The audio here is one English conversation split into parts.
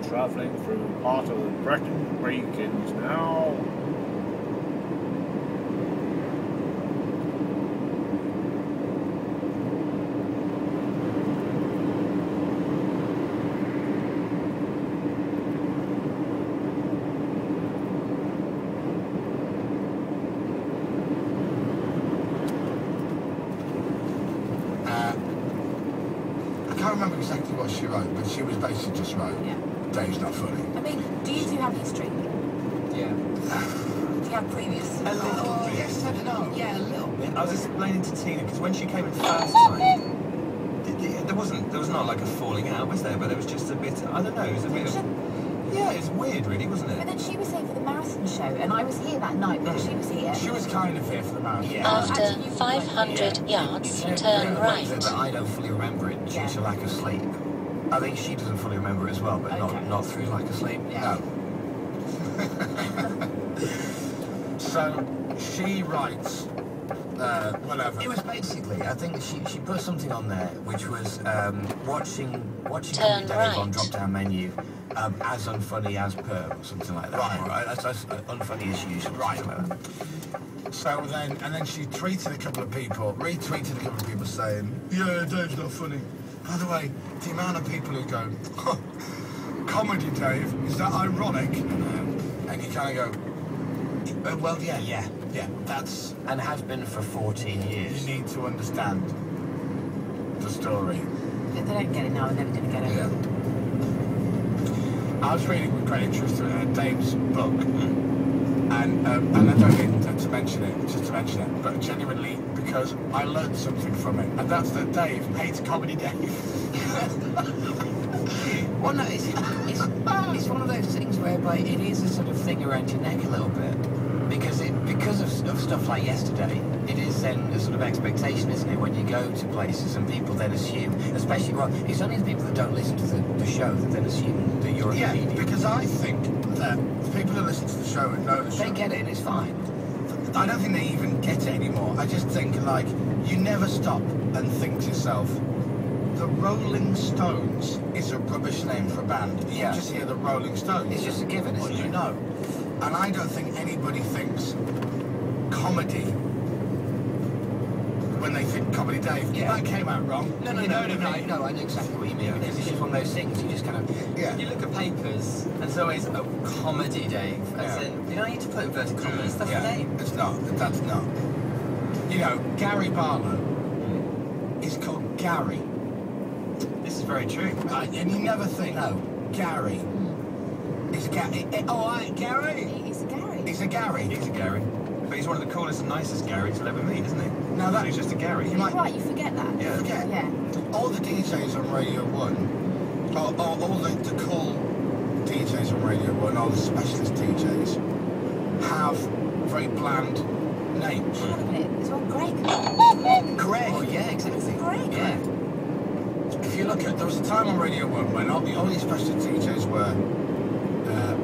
travelling through part of the Brecon Beacons now. I can't remember exactly what she wrote, but she was basically just wrote, Dave's not funny. I mean, do you two have history? Yeah. Do you have previous? A little bit. Yes, I don't know. Yeah, a little bit. I was explaining to Tina, because when she came in first time, there was not like a falling out, was there? But there was just a bit, I don't know, it was a bit of, yeah, it was weird really, wasn't But it? then she was here for the marathon show, and I was here that night because she was here. She was kind of here for the marathon. Yeah. After 500 yards, turn right. But I don't fully remember it due to lack of sleep. I think she doesn't fully remember it as well, but not through lack of sleep. Yeah. No. So, she writes, whatever. It was basically, I think she put something on there, which was watching Turn Dave right. on drop-down menu as unfunny as per, or something like that. Right. That's unfunny as usual. Right. Something like that. So then she retweeted a couple of people saying, yeah, Dave's not funny. By the way, the amount of people who go, huh, comedy Dave, is that ironic? And you kind of go, well, yeah, that's... And has been for 14 years. You need to understand the story. If they don't get it now, they're never going to get it. Yeah. I was reading with great interest Dave's book, and I don't mean to mention it, just to mention it, but genuinely because I learned something from it, and that's that Dave hates comedy Dave. Well, no, it's one of those things whereby it is a sort of thing around your neck a little bit. Because of stuff like yesterday, it is then a sort of expectation, isn't it, when you go to places and people then assume, especially, well, it's only the people that don't listen to the show that then assume that you're a comedian. Because I think that the people who listen to the show and know the show... They get it and it's fine. I don't think they even get it anymore. I just think, like, you never stop and think to yourself, the Rolling Stones is a rubbish name for a band. You just hear the Rolling Stones. It's just a given, isn't it? You know. And I don't think anybody thinks comedy when they think Comedy Dave. Yeah. That came out wrong. No, I know exactly what you mean. Because it's just one of those things, you just kind of... Yeah. You look at papers, and it's always a comedy Dave. As in, you don't need to put inverted commas, that's the name. It's not. That's not. You know, Gary Barlow is called Gary. This is very true. And you never think, no, Gary. It's Gary. Gary. He's a Gary. He's a Gary. He's a Gary. But he's one of the coolest and nicest Garys you'll ever meet, isn't he? Now that he's just a Gary. You're right, you forget that. Yeah. Forget. Yeah. All the DJs on Radio 1, all the cool DJs on Radio 1, all the specialist DJs, have very bland names. Hang on a minute. It's all Greg. Greg. Oh, yeah, exactly. It's Greg. Yeah. If you look at, there was a time on Radio 1 when all these specialist DJs were,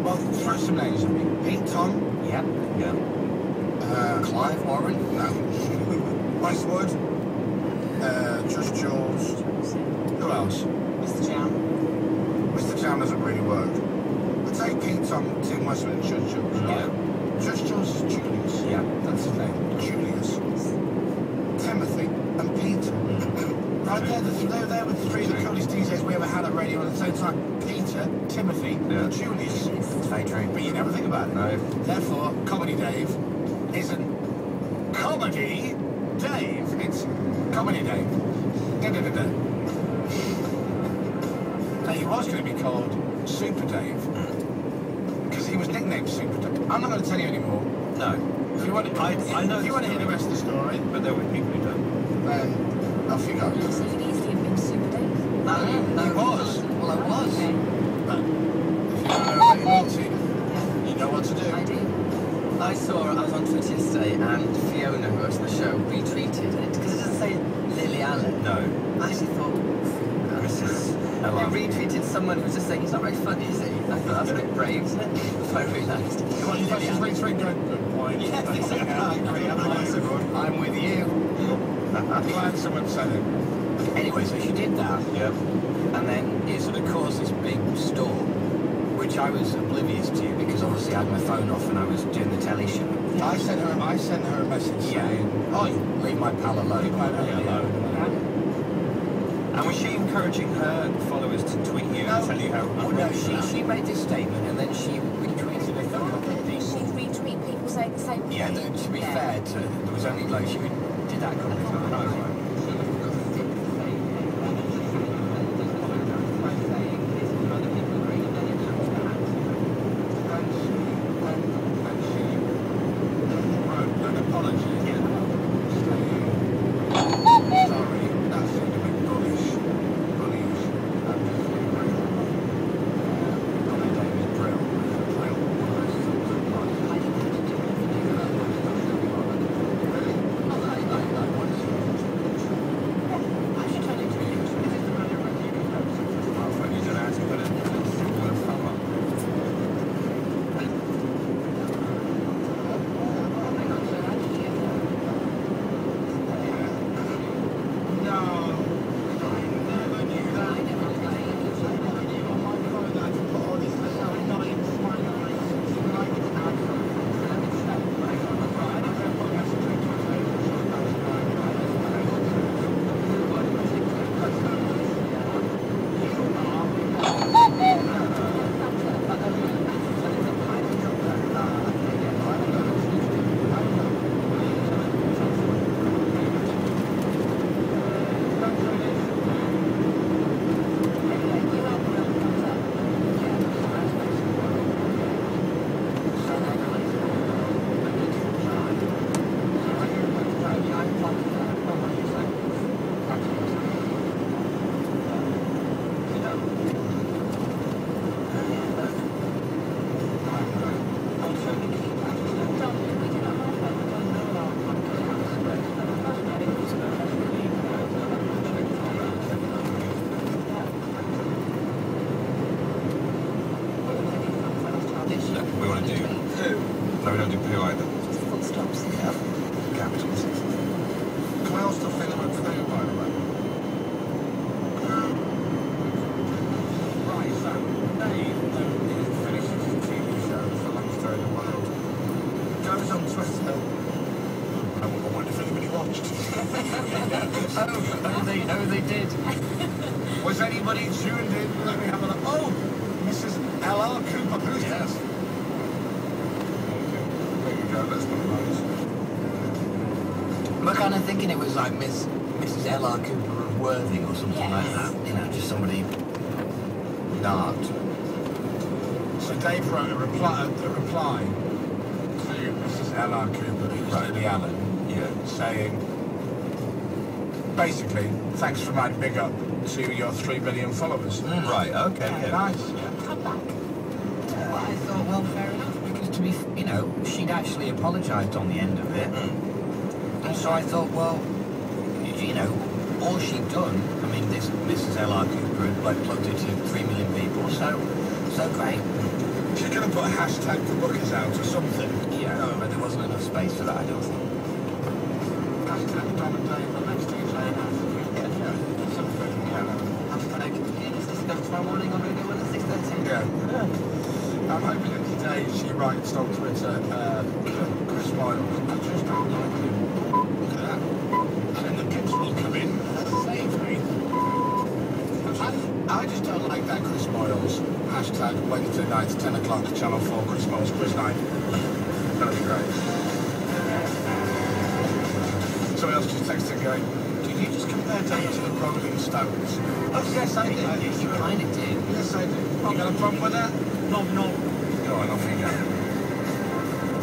well, throw some names at me. Pete Tom. Yeah. Clive Warren. No. Westwood. Just Jules. Who else? Mr. Jam. Mr. Jam doesn't really work. I'd say Pete Tom, Tim Westwood and Just Jules. Yeah. Just Jules is Julius. Yeah. That's his name. Julius. Timothy and Peter. Right there, they were the three of the coolest DJs we ever had at radio at the same time. Peter, Timothy, and Julius. It's very true. But you never think about it. No. Therefore, Comedy Dave isn't Comedy Dave. It's Comedy Dave. Da-da-da-da. Now, he was going to be called Super Dave. Because he was nicknamed Super Dave. I'm not going to tell you anymore. No. If you want to, I know if you want to hear the rest of the story, but there were people who don't. then off you go. So you could easily have been Super Dave. No, he was. Well, I was. Okay. But if you don't know what you want to, you know what to do. I do. I was on Twitter yesterday, and Fiona, who works on the show, retweeted it, because it doesn't say Lily Allen. No. I actually thought, Mrs. Ella. they retweeted someone who was just saying he's not very funny, is he? I thought that's a bit brave, isn't it? Before I realised. Come on, you guys just retweet going, good point. Yes, exactly. I agree. I'm with you. I'm glad someone said it. Anyway, so she did that. Yeah. And then it sort of caused this big storm. which I was oblivious to because obviously I had my phone off and I was doing the telly show. I sent her a message saying, "Oh, Leave my pal alone. leave my lady alone." And was she encouraging her followers to tweet you and tell you how Oh no, she made this statement and then she retweeted a couple of She people. retweet people saying the same thing. Yeah, to be fair, there was only like she did that a couple of times. Oh, they did. Was anybody tuned in? Let me have a look. Oh, Mrs. L.R. Cooper. Who's this? There you go, that's one of those. We're kind of thinking it was like Mrs. L.R. Cooper of Worthing or something like that. You know, just somebody narked. So Dave wrote a reply to Mrs. L.R. Cooper, who's Lily Allen, saying, basically, thanks for my big up to your 3 billion followers. Right, okay. Yeah, nice. Come back. Well, I thought, well, fair enough, because to be, you know, she'd actually apologised on the end of it. And so I thought, well, you know, all she'd done, I mean, this Mrs. L.R. Cooper had, like, plugged it to 3 million people, so great. She's going to put a hashtag for bookers out or something. Yeah, no, but there wasn't enough space for that, I don't think. Hashtag Tom and Dave, the next Tuesday. Something, Tomorrow morning on Radio 1 at 6:30. yeah. I'm hoping that today she writes on Twitter, Chris Miles, I just don't like him. Look at that. And then the kids will come in and save me. I just don't like that Chris Miles. Hashtag Wednesday night, 10 o'clock, Channel 4, Chris Miles, Quiz Night. That'd be great. Somebody else just texted going, did you just compare Dave to the Rolling Stones? Oh, yes, I did. Yes, you kind of did. Yes, I do. You got a problem with that? Knob, knob. Go on, off you go.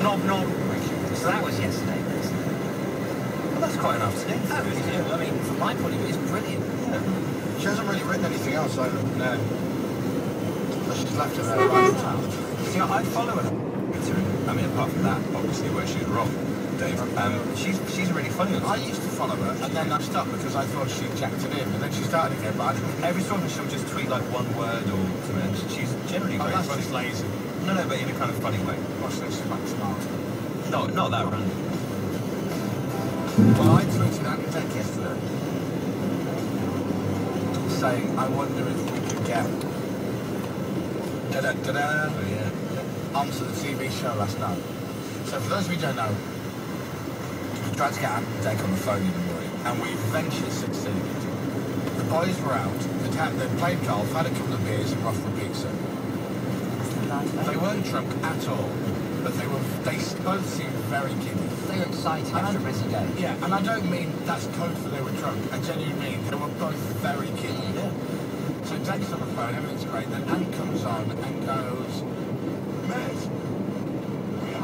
Knob, knob. Thank you. So that was yesterday, basically. Well, that's quite an afternoon. Oh, I mean, from my point of view, it's brilliant. She hasn't really written anything else either. No. But she's left it there right town. See, I follow her. I mean, apart from that, obviously, where she's wrong, Dave. She's really funny on I used to follow her, and then I stopped because I thought she jacked it in, and then she started again, but I didn't. Every so often she'll just tweet like one word or something. And she's generally Oh, very that's funny. just lazy. No, but in a kind of funny way. Watch this, she's like smart. No, not that random. Well, I tweeted out the deck yesterday, saying, I wonder if we could get da-da-da-da, onto the TV show last night. So for those of you who don't know, we tried to get Anne and Dec on the phone in the morning, and we eventually succeeded. The boys were out, they'd played golf, had a couple of beers, and were off for pizza. They weren't drunk at all, but they both seemed very giddy. They were excited after a busy day. Yeah, and I don't mean that's code for they were drunk. I genuinely mean they were both very giddy. Yeah. So Dec's on the phone, everything's great. Then Anne comes on and goes, Mate,